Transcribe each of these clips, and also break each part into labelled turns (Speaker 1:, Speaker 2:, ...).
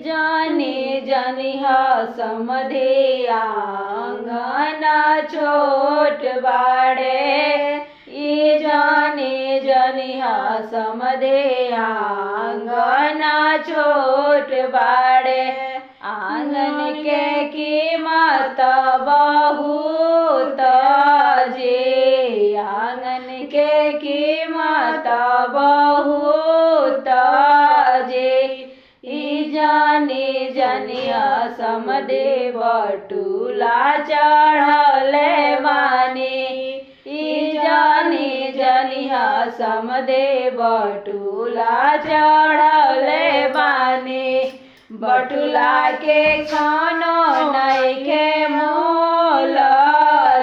Speaker 1: जाने जनिहा समधे आंगन छोट बाड़े। ई जाने जनिहा समधे आंगन छोट बाड़े। आंगन के कीमत बहुत जे, आंगन के कीमत बहुत जे। ई जाने जनिया समधे बटुला चढ़ले बानी। ई जाने जनिया समधे बटुला चढ़ले बानी। बटुला के खानो नइखे मोल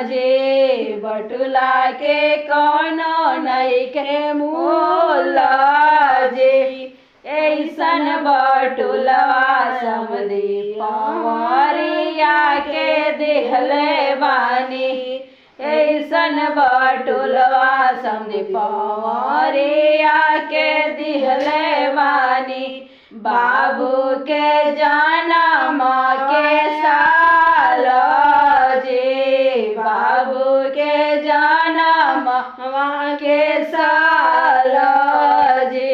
Speaker 1: जे, बटुला के खानो नइखे मोल जे। ऐसन बटुलवा समधे पवरिया के दिहले बानी। ऐसन बटुलवा समधे पवरिया के दिहले बानी। बाबू के जनम के साल जे, बाबू के जनम के साल जे।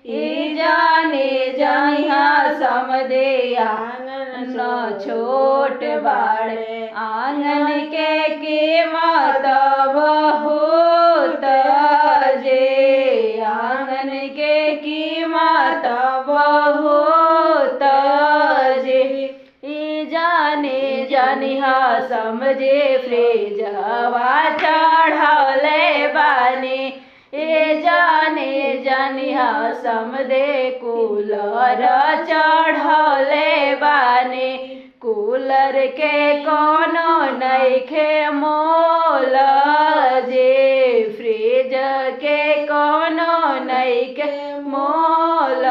Speaker 1: ई जाने जनिहा समधे आंगन छोट बाड़े। आंगन के कीमत बहुत जे, आंगन के कीमत बहुत जे। ई जाने जनिहा समझे फ्रिजवा चढ़ले बानी। ए जाने जनिहा समधे कूलर चढ़ले बानी। कूलर के कोनो नइखे मोल जे, फ्रिज के कोनो नइखे मोल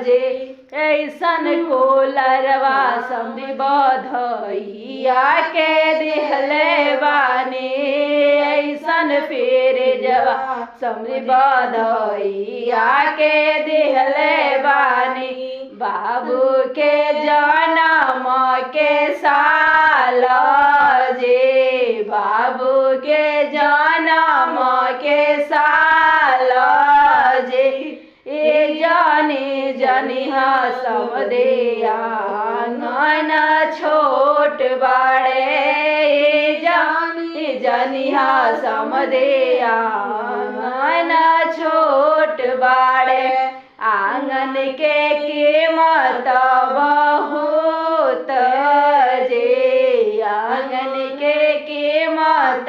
Speaker 1: जे। ऐसन कूलरवा समधे बधइया के दिहले बानी। ऐसन फ्रिजवा समधे बधइया के दिहले बानी। बाबू के जनम के साल जे, बाबू के जनम के साल जे। ए जाने जनिहा समधे आंगन छोट बाड़े। ए जाने जनिहा समधे आंगन छोट बाड़े। आंगन के कीमत बहुत जे, आंगन के कीमत